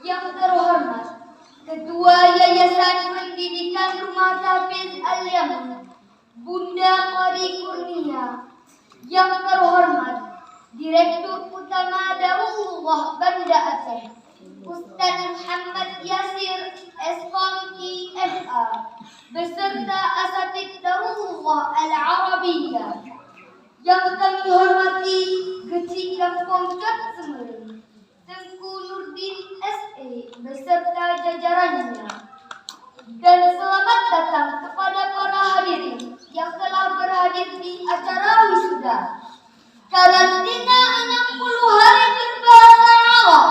Yang terhormat Ketua Yayasan Pendidikan Rumah Tahfiz Al-Yaman, Bunda Qori Kurnia. Yang terhormat Direktur Utama Darulullah Banda Aceh, Ustaz Muhammad Yasir SKMI FA, beserta asatidz Darulullah Al-Arabiyah. Yang kami hormati Kecik Kampung Cat Semeru, Tengku Nurdin SE beserta jajarannya. Dan selamat datang kepada para hadirin yang telah berhadir di acara wisuda. Karantina 60 hari berbahasa Arab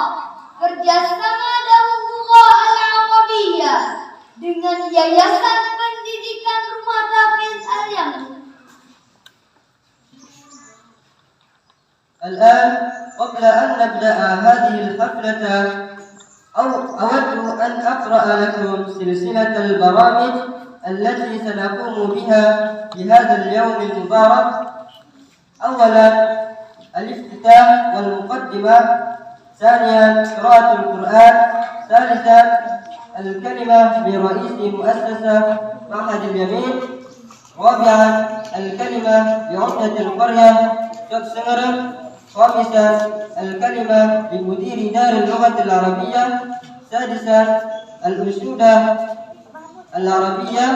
kerjasama Darulullah Al-Arabiyah dengan Yayasan Pendidikan Rumah Tahfiz Al-Yaman. الآن قبل أن نبدأ هذه الحفلة أود أن أقرأ لكم سلسلة البرامج التي سنقوم بها في هذا اليوم المبارك. أولا الافتتاح والمقدمة، ثانيا قراءة القرآن، ثالثا الكلمة برئيس مؤسسة معهد اليمين، رابعا الكلمة بعمدة القرية شيخ سمرة، خامسا الكلمة بمدير دار اللغة العربية، سادسا الأنشودة العربية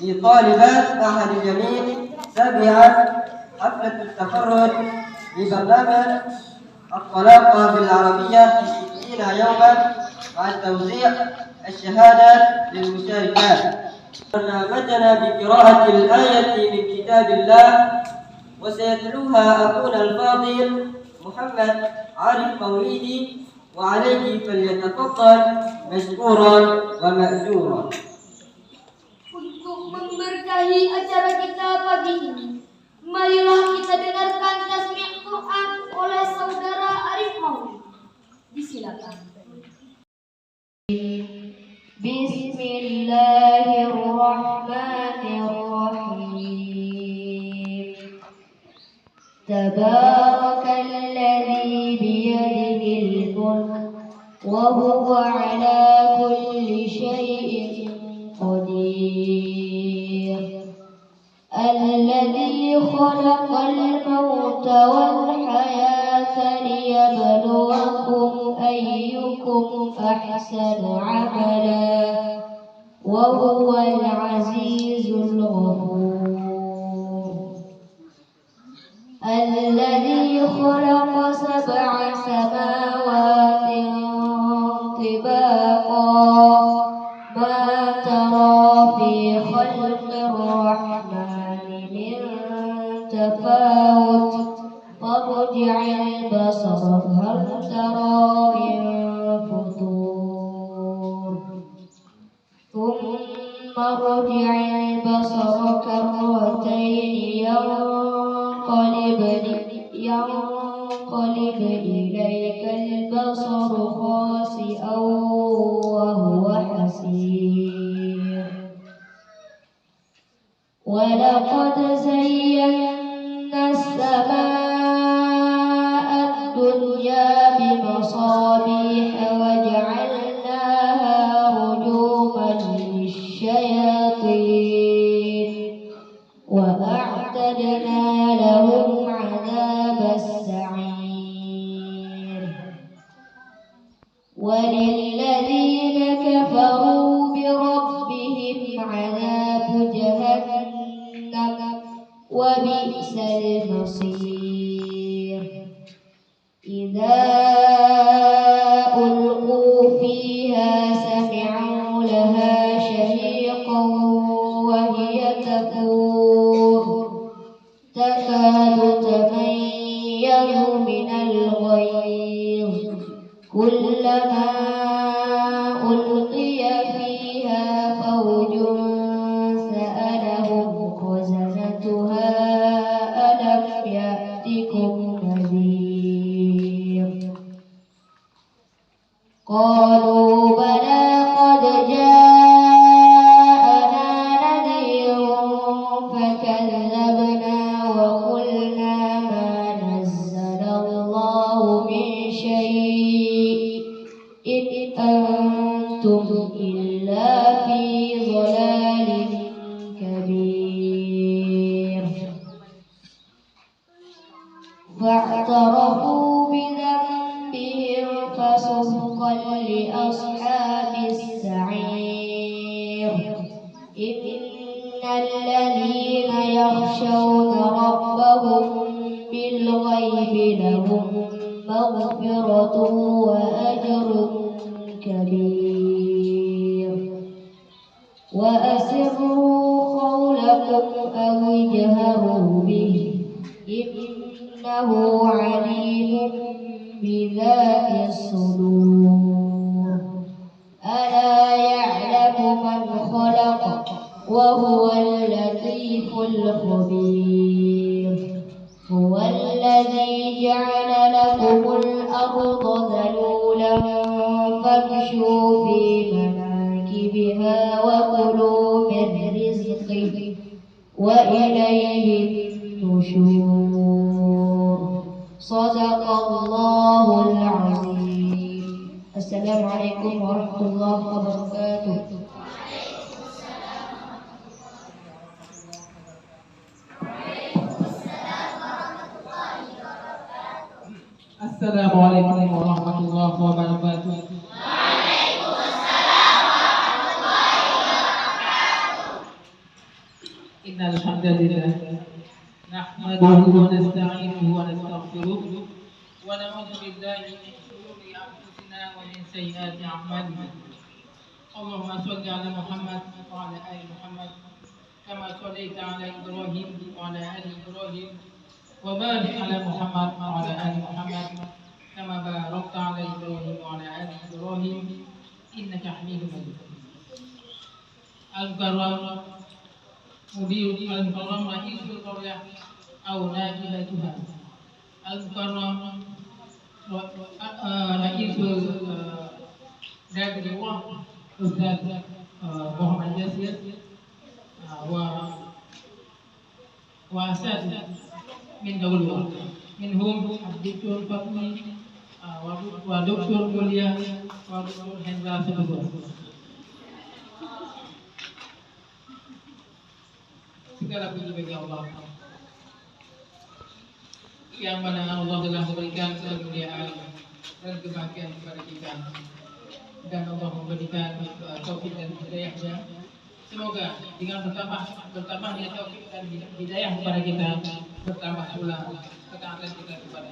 لطالبات معهد اليمين، سابعا حفلة التخرج لبرنامج الطلاقة بالعربية في 60 يوما مع توزيع الشهادات للمشاركات. برنامجنا بقراءة الآية من كتاب الله، وسيتلوها أخونا الفاضل محمد عارف موليدي، وعليه فليتفضل مشكورا ومأجورا. Untuk memberkahi acara kita pagi ini, marilah kita dengarkan tasmi' Quran oleh saudara Arif Maulidi. Disilakan. Bismillahirrahmanirrahim. Tabarakalladzi biyadihil mulk wa huwa ala kulli syai'in qadir. Alladzi khalaqal mauta wal hayata liyabluwakum ayyukum ahsanu amala wa huwal azizul ghafur. الذي خلق 7 سماوات طباقا ما ترى في خلق الرحمن من تفاوت فارجع البصر هل ترى من فطور ثم ارجع البصر كرتين ينقلب إليك البصر خاسئا وهو حسير. ولقد زينا السماء الدنيا بمصابيح وجعلناها رجوما للشياطين وأعتدنا لهم عذاب السعير. وللذين كفروا بربهم عذاب جهنم وبئس المصير. إذا ألقوا فيها سمعوا لها شهيقا وهي تفور تكاد تميز من الغيظ كلما ألقي فيها فوج سألهم خزنتها ألم يأتكم نذير قالوا بلى قد جاءنا نذير فكذبنا وقلنا ما نزل الله من شيء مغفرة وأجر كبير وأسروا قولكم أو اجهروا به إنه عليم بذات الصدور ألا يعلم من خلق وهو اللطيف الخبير هو الذي جعل لكم الأرض ذلولا فامشوا في مناكبها وكلوا من رزقه وإليه النشور صدق الله العظيم. السلام عليكم ورحمة الله وبركاته. Assalamualaikum warahmatullahi wabarakatuh. Innal hamdalillah nahmaduhu wa nasta'inuhu wa nastaghfiruh wa na'udzu billahi min shururi anfusina wa min sayyiati a'malina. Allahumma shalli ala Muhammad wa ala ali Muhammad kama shallaita ala Ibrahim wa ala ali Ibrahim wa barik ala Muhammad wa ala ali Muhammad kama barakta ala Ibrahim wa ala ali Ibrahim innaka Hamidum Majid. Al-Karam Mudir Al-Karam Ra'isul Qaryah aw Najibatuha. Al-Karam Ra'isul Dadriwah Ustaz Muhammad Yasir wa asad min dawul minhum Abdul Fatmi wa Dr. Mulia wa Dr. Hendra Sebagor. Segala puji bagi Allah yang mana Allah telah memberikan kemuliaan dan kebahagiaan kepada kita, dan Allah memberikan taufik dan hidayahnya. Semoga dengan bertambahnya taufik dan hidayah kepada kita, bertambah pula ketaatan kita kepada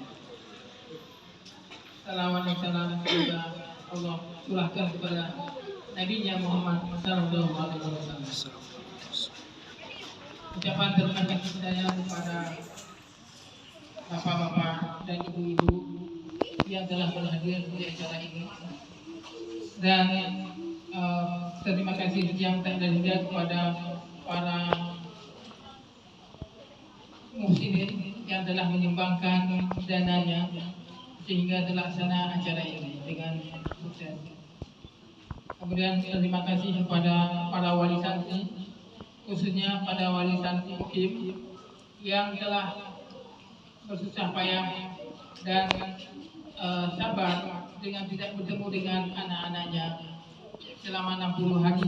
salawat dan salam semoga Allah curahkan kepada Nabi-Nya Muhammad sallallahu alaihi wasallam. Ucapan terima kasih saya kepada bapak-bapak dan ibu-ibu yang telah berhadir di acara ini, dan terima kasih yang tak terhingga kepada para muslimin yang telah menyumbangkan dananya sehingga terlaksana acara ini dengan sukses. Kemudian terima kasih kepada para wali santri, khususnya pada wali santri Mukim yang telah bersusah payah dan sabar dengan tidak bertemu dengan anak-anaknya selama 60 hari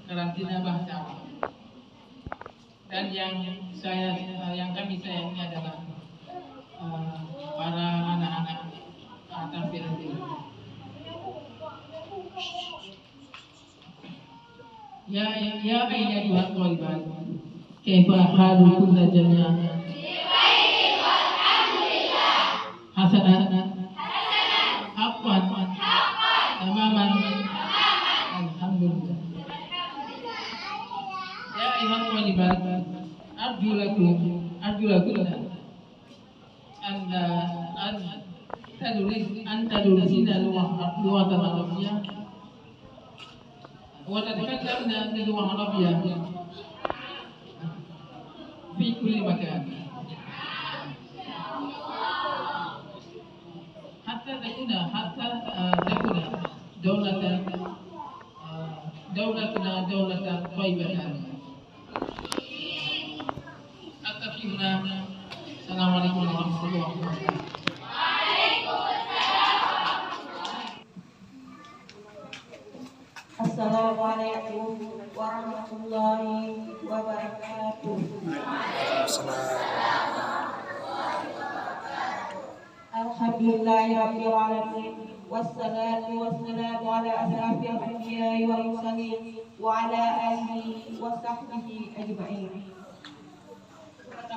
karantina bahasa Arab. Dan yang kami sayangi adalah para anak-anak tafsir ini. Ya ayyuhal thalibat, kaifa halukunna jami'an? Hasanah, afwan, tamaman, alhamdulillah. Ya ayyuhal thalibat, arjulakunna an tadrisina lughatan arabiyyah wa tatakalamna bilughah arabiyyah fi kulli makan hatta takuna dawlatuna dawlatan thayyibatan. Akhirnya Assalamualaikum warahmatullahi wabarakatuh. Assalamualaikum warahmatullahi wabarakatuh. Alhamdulillahirabbil alamin wassalatu wassalamu ala asyrafil anbiya'i wal mursalin wa ala alihi wa sahbihi ajma'in.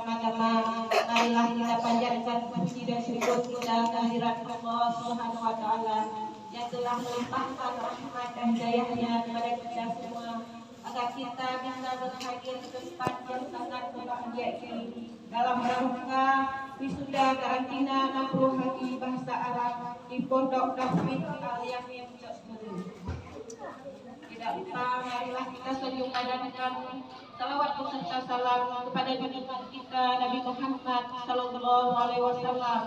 Pertama-tama marilah kita panjatkan puji dan syukur kita kehadirat Allah Subhanahu wa taala yang telah melimpahkan rahmat dan hidayahnya kepada kita semua agar kita bisa berhadir ke tempat yang sangat berbahagia ini dalam rangka wisuda karantina 60 hari bahasa Arab di Pondok Tahfiz Al-Yamin Jogja. Tidak lupa marilah kita senyumkan salawat beserta salam kepada junjungan kita Nabi Muhammad Sallallahu Alaihi Wasallam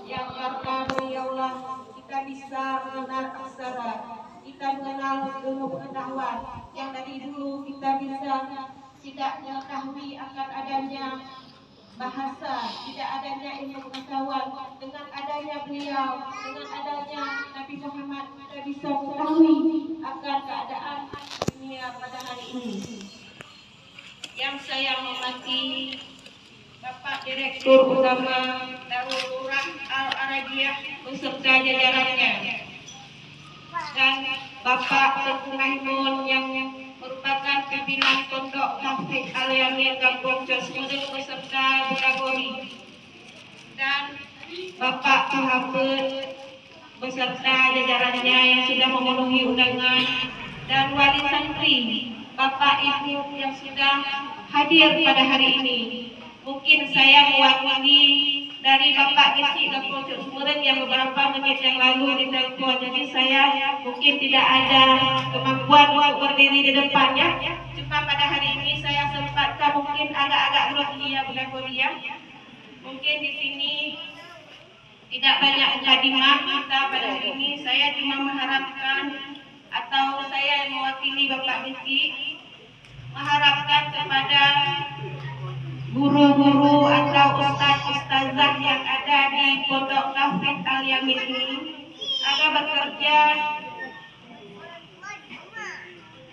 yang karena beliaulah kita bisa mengenal aksara, kita mengenal ilmu pengetahuan yang dari dulu kita bisa tidak mengetahui akan adanya bahasa, tidak adanya ilmu pengetahuan. Dengan adanya beliau, dengan adanya Nabi Muhammad, kita bisa mengetahui akan keadaan dunia pada hari ini. Yang saya hormati Bapak Direktur Utama Darul Quran Al-Arabiyah beserta jajarannya, dan Bapak Tengku Maimun yang merupakan pimpinan Pondok Tahfiz Al-Yamin Kampung Josmudin beserta Budagori, dan Bapak Tuhabud beserta jajarannya yang sudah memenuhi undangan, dan wali santri, Bapak Ibu yang sudah hadir pada hari ini. Mungkin saya mewakili dari Bapak Kecik Kampung Josmudin yang beberapa menit yang lalu ditelepon, jadi saya mungkin tidak ada kemampuan untuk berdiri di depannya. Cuma pada hari ini saya sempatkan mungkin agak-agak grogi ya Budagori ya. Mungkin di sini tidak banyak mukadimah kita pada hari ini. Saya cuma mengharapkan, atau saya yang mewakili Bapak Kecik mengharapkan kepada guru-guru atau ustaz-ustazah yang ada di Pondok Tahfiz Al-Yamin ini agar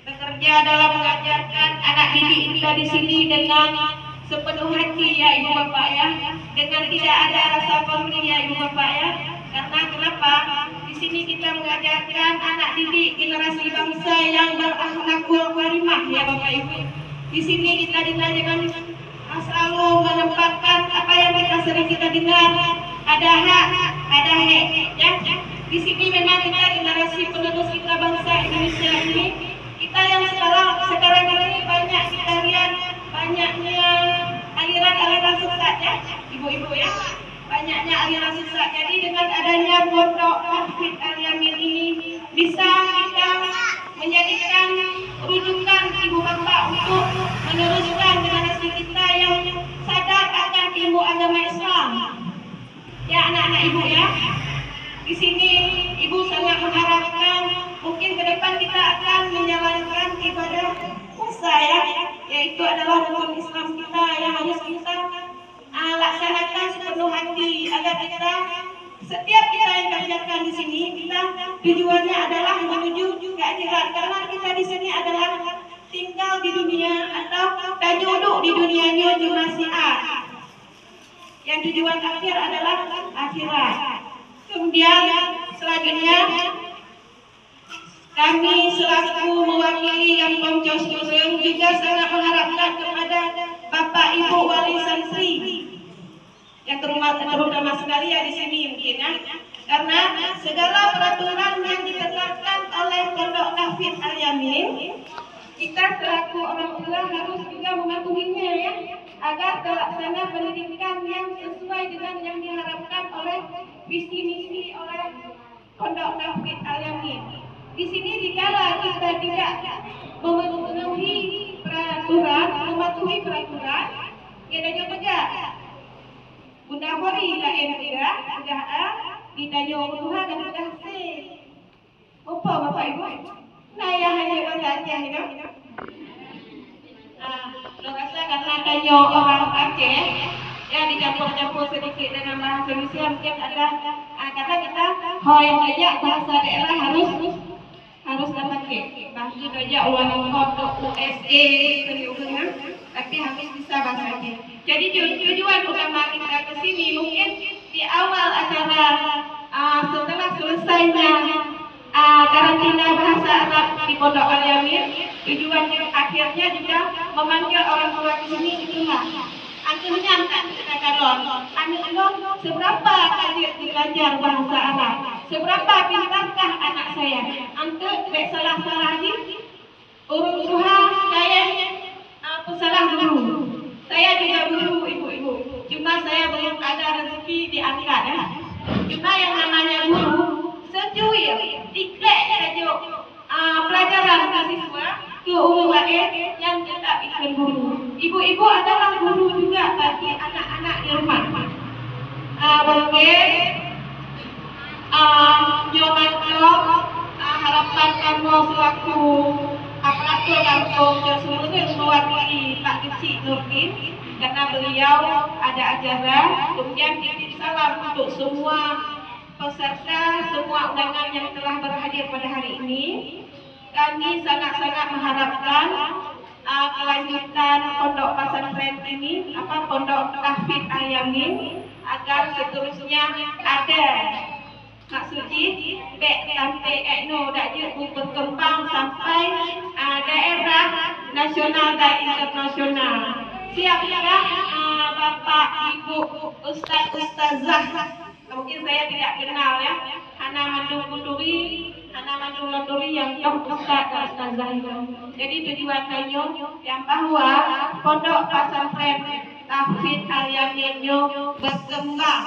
bekerja dalam mengajarkan anak didik kita di sini dengan sepenuh hati ya Ibu Bapak ya, dengan tidak ada rasa pamrih ya Ibu Bapak ya. Karena kenapa? Di sini kita mengajarkan anak didik generasi bangsa yang berakhlakul karimah ya Bapak Ibu. Di sini kita ditanyakan selalu menempatkan apa yang sering kita dengar, ada hak, ada hak ya. Di sini memang kita generasi penerus kita bangsa Indonesia ini, kita yang sekarang ini banyak kita lihat banyaknya aliran sesat ya ibu-ibu ya, banyaknya aliran sesat. Jadi dengan adanya Pondok Tahfiz Al-Yamin ini bisa kita menjadikan rujukan ibu bapak untuk meneruskan generasi kita yang sadar akan ilmu agama Islam. Ya anak-anak ibu ya. Di sini ibu sangat mengharapkan mungkin ke depan kita akan menjalankan ibadah puasa ya, yaitu adalah rukun Islam kita yang harus kita laksanakan sepenuh hati agar kita setiap kita yang kerjakan di sini kita tujuannya adalah menuju ke akhirat, karena kita di sini adalah tinggal di dunia atau duduk di dunianya cuma siar. Yang tujuan akhir adalah akhirat. Kemudian selanjutnya kami selaku mewakili Kampung Josmudin juga sangat mengharapkan kepada Bapak Ibu wali santri yang terutama sekali ya di sini mungkin ya, karena segala peraturan yang ditetapkan oleh Pondok Tahfiz Al-Yamin kita selaku orang tua harus juga mematuhinya ya, agar terlaksana pendidikan yang sesuai dengan yang diharapkan oleh visi misi oleh Pondok Tahfiz Al-Yamin. Di sini dikala kita tidak mematuhi peraturan, kita juga Bunda Hori lain juga ditanya Tuhan dan sudah apa Bapak Ibu? Nah ya hanya belajar ya. Lo rasa karena tanya orang Aceh ya dicampur-campur sedikit dengan bahasa Indonesia mungkin ada kata kita yang banyak bahasa daerah harus dapat bahasa saja ulang untuk USA seriusnya, tapi harus bisa bahasa Aceh. Jadi tujuan utama kita ke sini mungkin di awal acara setelah selesainya karantina bahasa Arab di Pondok Al-Yamin, tujuan akhirnya juga memanggil orang tua ke sini itulah Akhirnya angkat kita kalon. Anak lo seberapa kali belajar bahasa Arab? Seberapa pintarkah anak saya? Angkat baik salah-salah lagi. Urusuha saya pesalah guru. Saya juga guru ibu-ibu. Cuma saya belum ada rezeki diangkat ya. Cuma yang namanya guru secuil tiga saja pelajaran ke siswa ke UMKM yang tidak ikut guru. Ibu-ibu adalah guru juga bagi anak-anak di rumah. Mungkin jawaban harapan kamu selaku aparatur kampung Josurunya mewakili Pak Kecik Nurdin karena beliau ada acara. Kemudian titip salam untuk semua peserta, semua undangan yang telah berhadir pada hari ini. Kami sangat-sangat mengharapkan kelanjutan pondok pesantren ini, pondok Tahfidz Al-Yamin, agar seterusnya ada maksudnya baik sampai etno dakje berkembang sampai daerah nasional dan internasional. Siap juga Bapak, Ibu, Ustaz, Ustazah. Mungkin saya tidak kenal ya. Hana Mandung Londori yang Ustaz dan Ustazah itu. Jadi tujuan kami yang bahwa pondok pesantren Tahfidz Al-Yamin berkembang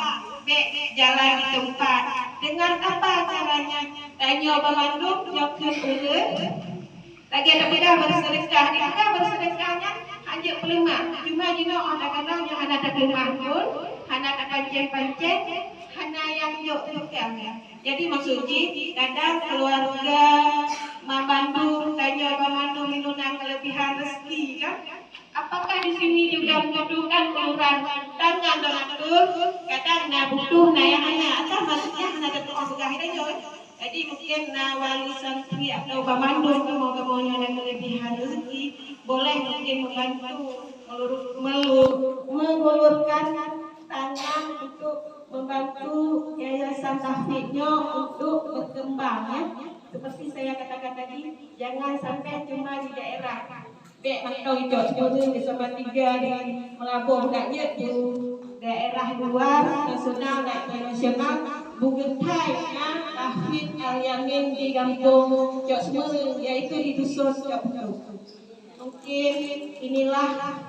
jalan di tempat. Dengan apa caranya? Tanya Bandung yang kedua. Lagi ada beda bersedekah. Kita bersedekahnya hanya pelima. Cuma jino ada kadang yang ada terima pun, hana ada pancing-pancing, hana yang yuk-yukkan. Jadi maksudnya kadang keluarga membantu, tanya membantu minunang kelebihan rezeki kan? Apakah di sini juga membutuhkan uluran tangan donatur? Kadang butuh yang hanya atau maksudnya hanya ada tukang segah itu. Jadi mungkin wali santri atau pemandu mau-maunya dan kelebihan rezeki boleh mungkin membantu mengulurkan tangan untuk membantu yayasan tahfidznya untuk berkembang ya. Seperti saya katakan tadi, jangan sampai cuma di daerah. Bek mantau itu sebenarnya di Salatiga di Melabuh naknya di daerah luar nasional dan internasional bugetainya Tahfidz Al-Yamin di kampung Jok Semeru yaitu di dusun Jok Semeru. Mungkin inilah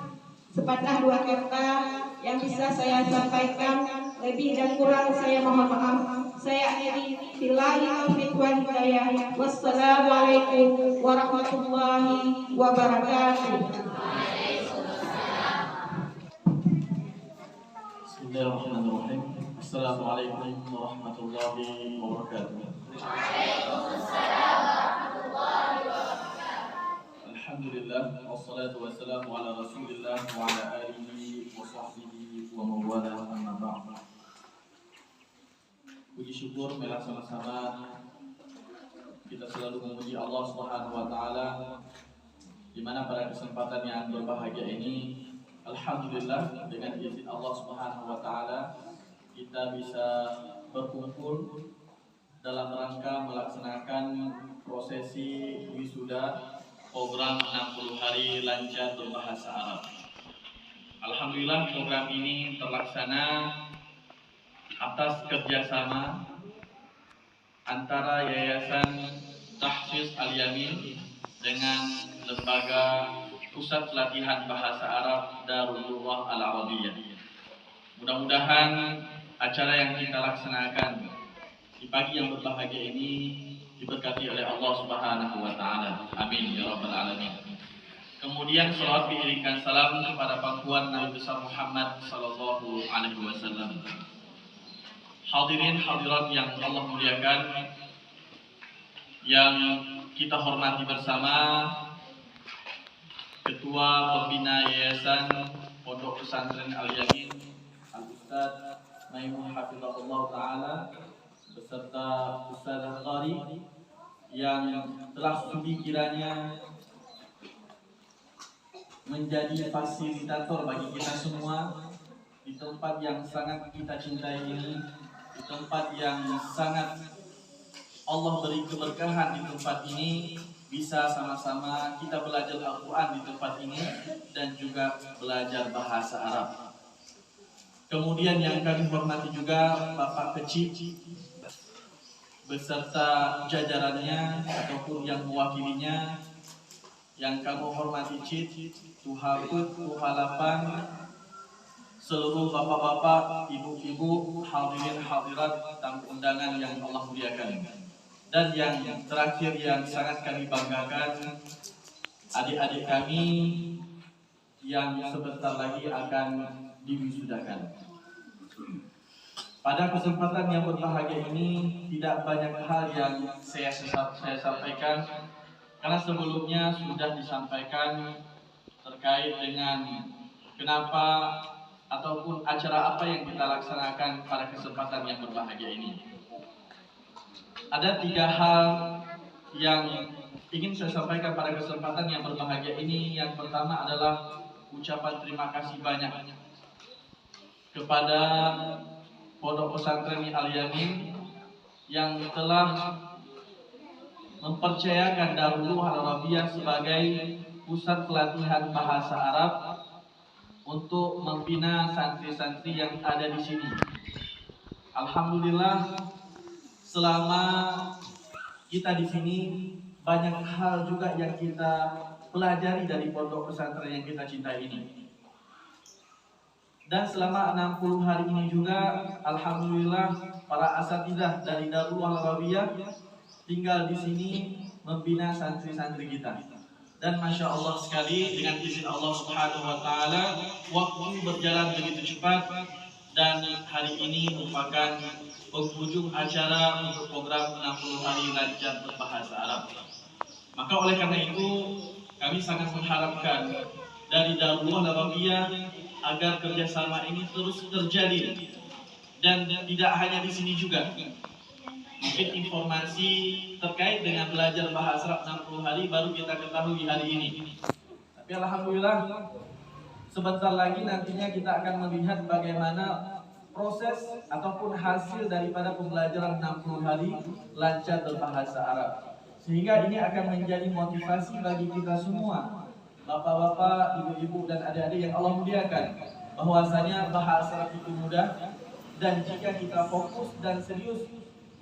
sepatah dua kata yang bisa saya sampaikan. Lebih dan kurang saya mohon maaf. Saya akhiri billahi taufiq wal hidayah. Wassalamualaikum warahmatullahi wabarakatuh. Bismillahirrahmanirrahim. Assalamualaikum warahmatullahi wabarakatuh. Alhamdulillah, wassalatu wassalamu ala rasulillah wa ala alihi wa sahbihi wa mawala amma ba'd. Puji syukur marilah sama-sama kita selalu memuji Allah Subhanahu wa taala di mana pada kesempatan yang berbahagia ini alhamdulillah dengan izin Allah Subhanahu wa taala kita bisa berkumpul dalam rangka melaksanakan prosesi wisuda program 60 hari lancar berbahasa Arab. Alhamdulillah program ini terlaksana atas kerjasama antara Yayasan Tahfidz Al-Yamin dengan Lembaga Pusat Pelatihan Bahasa Arab Darul Lughah Al-Arabiyah. Mudah-mudahan acara yang kita laksanakan di pagi yang berbahagia ini diberkati oleh Allah Subhanahu wa taala. Amin ya rabbal alamin. Kemudian salawat diiringkan salam kepada pangkuan Nabi besar Muhammad sallallahu alaihi wasallam. Hadirin hadirat yang Allah muliakan, yang kita hormati bersama Ketua Pembina Yayasan Pondok Pesantren Al-Yamin Al-Ustaz Maimun Hafizahullah Ta'ala beserta Ustaz Qari yang telah sudi kiranya menjadi fasilitator bagi kita semua di tempat yang sangat kita cintai ini, di tempat yang sangat Allah beri keberkahan. Di tempat ini bisa sama-sama kita belajar Al-Quran di tempat ini dan juga belajar bahasa Arab. Kemudian yang kami hormati juga Bapak Kecil beserta jajarannya ataupun yang mewakilinya, yang kami hormati Cid, Tuhaput, Tuhalapan, seluruh bapak-bapak, ibu-ibu, hadirin hadirat tamu undangan yang Allah muliakan. Dan yang terakhir yang sangat kami banggakan, adik-adik kami yang sebentar lagi akan diwisudakan. Pada kesempatan yang berbahagia ini tidak banyak hal yang saya sampaikan, karena sebelumnya sudah disampaikan terkait dengan kenapa ataupun acara apa yang kita laksanakan pada kesempatan yang berbahagia ini. Ada 3 hal yang ingin saya sampaikan pada kesempatan yang berbahagia ini. Yang pertama adalah ucapan terima kasih banyak kepada Pondok Pesantren Al-Yamin yang telah mempercayakan Darul Al-Arabiyah sebagai pusat pelatihan bahasa Arab untuk membina santri-santri yang ada di sini. Alhamdulillah, selama kita di sini banyak hal juga yang kita pelajari dari pondok pesantren yang kita cintai ini. Dan selama 60 hari ini juga, alhamdulillah, para asatidzah dari Darul Arabiyah tinggal di sini membina santri-santri kita. Dan masya Allah sekali, dengan izin Allah Subhanahu Wa Taala, waktu berjalan begitu cepat dan hari ini merupakan penghujung acara untuk program 60 hari lancar berbahasa Arab. Maka oleh karena itu, kami sangat mengharapkan dari Darul Arabiyah agar kerjasama ini terus terjadi, dan tidak hanya di sini juga. Mungkin informasi terkait dengan belajar bahasa Arab 60 hari baru kita ketahui hari ini. Tapi alhamdulillah, sebentar lagi nantinya kita akan melihat bagaimana proses ataupun hasil daripada pembelajaran 60 hari lancar berbahasa Arab. Sehingga ini akan menjadi motivasi bagi kita semua, bapak-bapak, ibu-ibu, dan adik-adik yang Allah muliakan, bahwasanya bahasa Arab itu mudah, dan jika kita fokus dan serius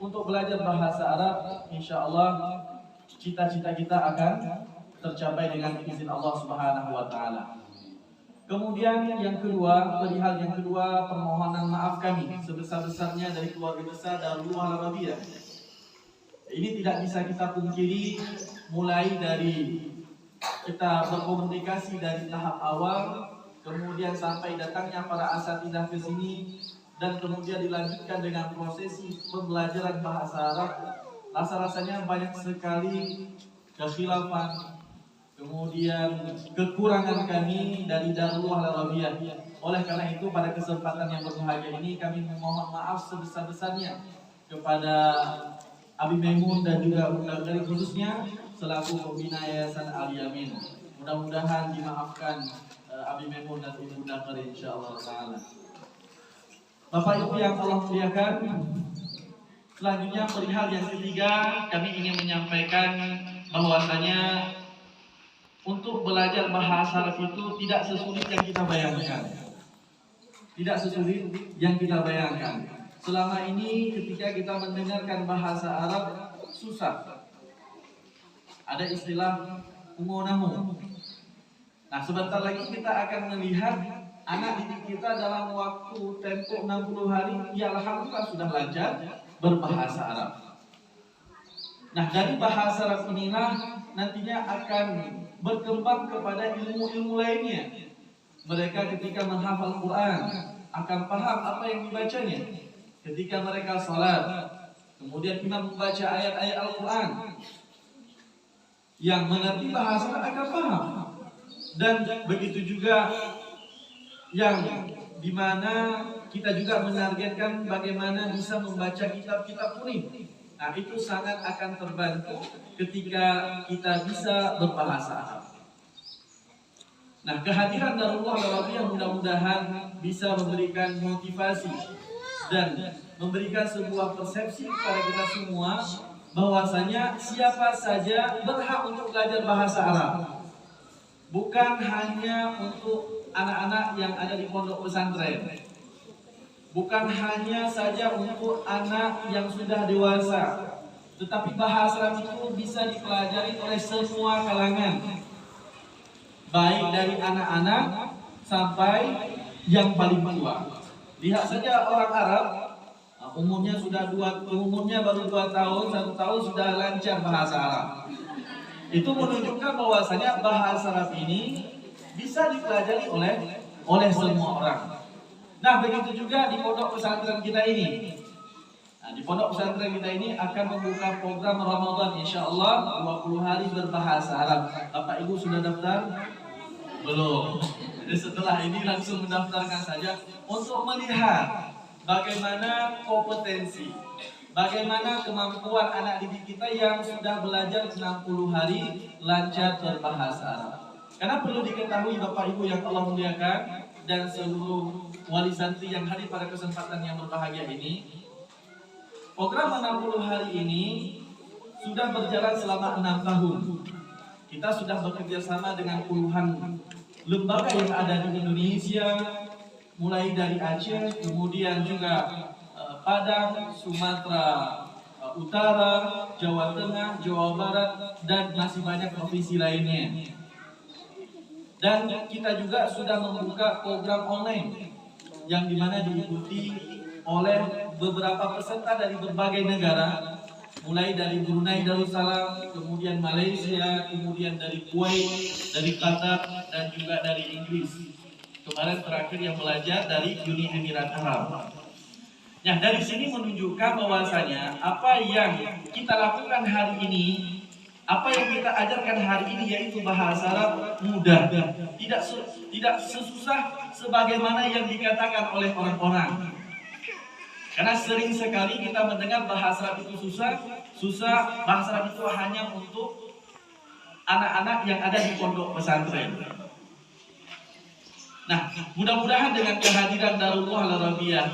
untuk belajar bahasa Arab, insya Allah cita-cita kita akan tercapai dengan izin Allah Subhanahu Wa Taala. Kemudian yang kedua, perihal yang kedua, permohonan maaf kami sebesar-besarnya dari keluarga besar Darul Arabiyah. Ini tidak bisa kita pungkiri, mulai dari kita berkomunikasi dari tahap awal, kemudian sampai datangnya para asatidzah ke sini, dan kemudian dilanjutkan dengan prosesi pembelajaran bahasa Arab. Rasa-rasanya banyak sekali kekhilafan, kemudian kekurangan kami dari Darul Arabiyah. Oleh karena itu, pada kesempatan yang berbahagia ini kami memohon maaf sebesar-besarnya kepada Abi Maimun dan juga Bunda Dari, khususnya selaku pembina Yayasan Al-Yamin. Mudah-mudahan dimaafkan Abi Maimun dan Ibu Bunda Dari, insyaallah taala. Bapak Ibu yang Allah muliakan, selanjutnya perihal yang ketiga, kami ingin menyampaikan bahwasanya untuk belajar bahasa Arab itu tidak sesulit yang kita bayangkan. Tidak sesulit yang kita bayangkan. Selama ini ketika kita mendengarkan bahasa Arab susah. Ada istilah umonahu. Nah, sebentar lagi kita akan melihat anak didik kita dalam waktu tempo 60 hari, ya alhamdulillah sudah lancar berbahasa Arab. Nah, dari bahasa Arab inilah nantinya akan berkembang kepada ilmu-ilmu lainnya. Mereka ketika menghafal Quran akan paham apa yang dibacanya. Ketika mereka sholat, kemudian imam membaca ayat-ayat Al-Quran, yang mengerti bahasa akan paham. Dan begitu juga yang dimana kita juga menargetkan bagaimana bisa membaca kitab-kitab kuning. Nah, itu sangat akan terbantu ketika kita bisa berbahasa Arab. Nah, kehadiran Darul Arabiyah mudah-mudahan bisa memberikan motivasi dan memberikan sebuah persepsi kepada kita semua bahwasanya siapa saja berhak untuk belajar bahasa Arab. Bukan hanya untuk anak-anak yang ada di pondok pesantren, bukan hanya saja untuk anak yang sudah dewasa, tetapi bahasa Arab itu bisa dipelajari oleh semua kalangan, baik dari anak-anak sampai yang paling tua. Lihat saja orang Arab, umurnya baru 2 tahun, 1 tahun sudah lancar bahasa Arab. Itu menunjukkan bahwasanya bahasa Arab ini bisa dipelajari oleh semua orang. Nah, begitu juga di pondok pesantren kita ini. Di pondok pesantren kita ini akan membuka program Ramadan, insya Allah 20 hari berbahasa Arab. Bapak Ibu sudah daftar? Belum. Jadi setelah ini langsung mendaftarkan saja untuk melihat bagaimana kompetensi, bagaimana kemampuan anak didik kita yang sudah belajar 60 hari lancar berbahasa Arab. Karena perlu diketahui Bapak Ibu yang Allah muliakan dan seluruh wali santri yang hadir pada kesempatan yang berbahagia ini, program 60 hari ini sudah berjalan selama 6 tahun. Kita sudah bekerja sama dengan puluhan lembaga yang ada di Indonesia, mulai dari Aceh, kemudian juga Padang, Sumatera Utara, Jawa Tengah, Jawa Barat, dan masih banyak provinsi lainnya. Dan kita juga sudah membuka program online yang dimana diikuti oleh beberapa peserta dari berbagai negara, mulai dari Brunei Darussalam, kemudian Malaysia, kemudian dari Kuwait, dari Qatar, dan juga dari Inggris. Kemarin terakhir yang belajar dari Uni Emirat Arab. Nah, dari sini menunjukkan bahwasanya apa yang kita lakukan hari ini, apa yang kita ajarkan hari ini yaitu bahasa Arab mudah, tidak sesusah sebagaimana yang dikatakan oleh orang-orang. Karena sering sekali kita mendengar bahasa Arab itu susah, bahasa Arab itu hanya untuk anak-anak yang ada di pondok pesantren. Nah, mudah-mudahan dengan kehadiran Darullah Al-Arabiyah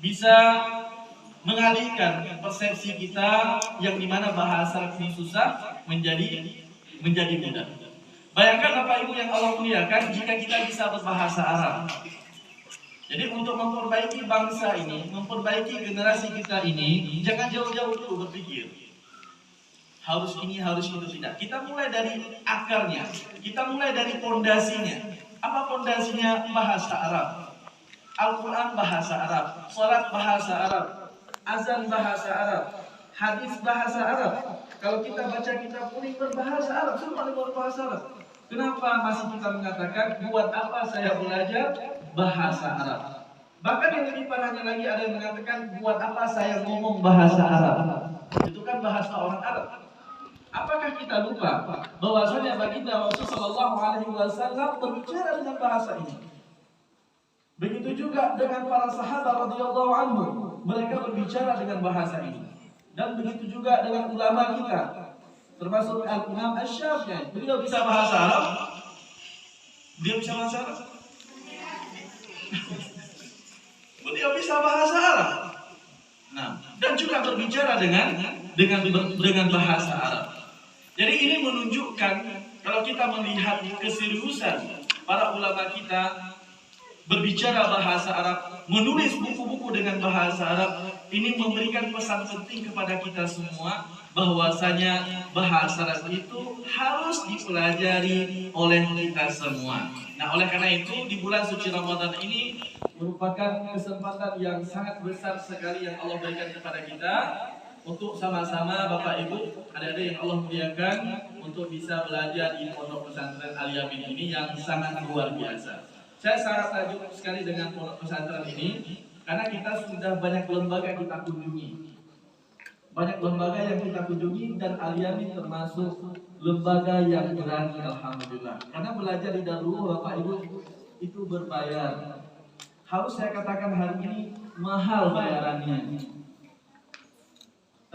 bisa mengalihkan persepsi kita yang dimana bahasa Arab ini susah menjadi mudah. Bayangkan Bapak Ibu yang Allah muliakan jika kita bisa berbahasa Arab. Jadi untuk memperbaiki bangsa ini, memperbaiki generasi kita ini, jangan jauh-jauh dulu berpikir harus ini, harus itu, tidak. Kita mulai dari akarnya, kita mulai dari pondasinya. Apa pondasinya? Bahasa Arab. Al-Quran bahasa Arab, salat bahasa Arab, azan bahasa Arab, hadis bahasa Arab. Kalau kita baca kitab kuning berbahasa Arab, semua berbahasa Arab. Kenapa masih kita mengatakan buat apa saya belajar bahasa Arab? Bahkan yang lebih parahnya lagi ada yang mengatakan buat apa saya ngomong bahasa Arab? Itu kan bahasa orang Arab. Apakah kita lupa bahwasanya baginda Rasulullah SAW berbicara dengan bahasa ini? Begitu juga dengan para sahabat radhiyallahu anhum, mereka berbicara dengan bahasa ini. Dan begitu juga dengan ulama kita, termasuk Al-Imam Asy-Syafi'i. Beliau bisa bahasa Arab? Dia bisa bahasa Arab? Beliau bisa bahasa Arab. Nah, dan juga berbicara dengan bahasa Arab. Jadi ini menunjukkan kalau kita melihat keseriusan para ulama kita berbicara bahasa Arab, menulis buku-buku dengan bahasa Arab, ini memberikan pesan penting kepada kita semua bahwasanya bahasa Arab itu harus dipelajari oleh kita semua. Nah, oleh karena itu di bulan suci Ramadan ini merupakan kesempatan yang sangat besar sekali yang Allah berikan kepada kita untuk sama-sama Bapak Ibu, adik-adik yang Allah muliakan, untuk bisa belajar di pondok pesantren Al-Yamin ini yang sangat luar biasa. Saya sangat takjub sekali dengan pondok pesantren ini karena kita sudah banyak lembaga kita kunjungi. Banyak lembaga yang kita kunjungi dan Al-Yamin termasuk lembaga yang berani, alhamdulillah. Karena belajar di Darullah Bapak Ibu itu berbayar. Harus saya katakan hari ini mahal bayarannya.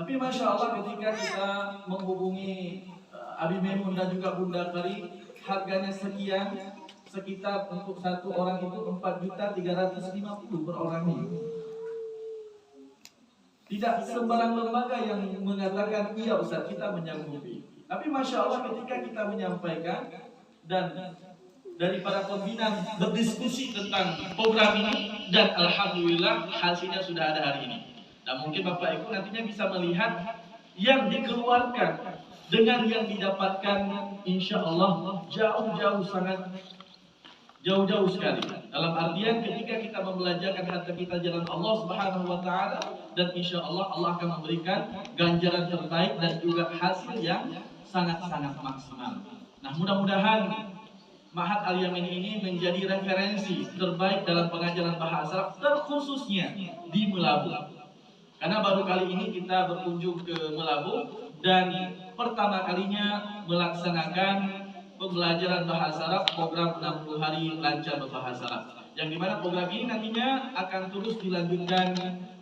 Tapi Masya Allah ketika kita menghubungi Abi Memun dan juga Bunda Kari, harganya sekian, sekitar untuk satu orang itu 4.350.000 per orangnya. Tidak sembarang lembaga yang mengatakan iya Ustaz kita menyanggupi. Tapi Masya Allah ketika kita menyampaikan dan dari para pembina berdiskusi tentang program ini, dan alhamdulillah hasilnya sudah ada hari ini. Dan mungkin Bapak Ibu nantinya bisa melihat yang dikeluarkan dengan yang didapatkan, insya Allah jauh-jauh, sangat jauh-jauh sekali. Dalam artian ketika kita membelajarkan harta kita jalan Allah Subhanahu wa taala, dan insya Allah Allah akan memberikan ganjaran terbaik dan juga hasil yang sangat-sangat maksimal. Nah, mudah-mudahan Ma'had Al-Yamin ini menjadi referensi terbaik dalam pengajaran bahasa Arab, terkhususnya di Melabu. Karena baru kali ini kita berkunjung ke Melabu dan pertama kalinya melaksanakan pembelajaran bahasa Arab program 60 hari lancar berbahasa Arab. Yang dimana program ini nantinya akan terus dilanjutkan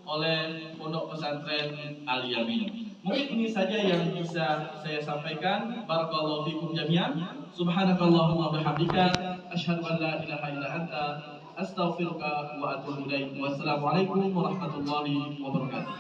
oleh Pondok Pesantren Al-Yamin. Mungkin ini saja yang bisa saya sampaikan. Barakallahu fikum jami'an. Subhanakallahumma bihamdika asyhadu an la ilaha illa anta astaghfiruka wa atubu ilaik. Wassalamualaikum warahmatullahi wabarakatuh.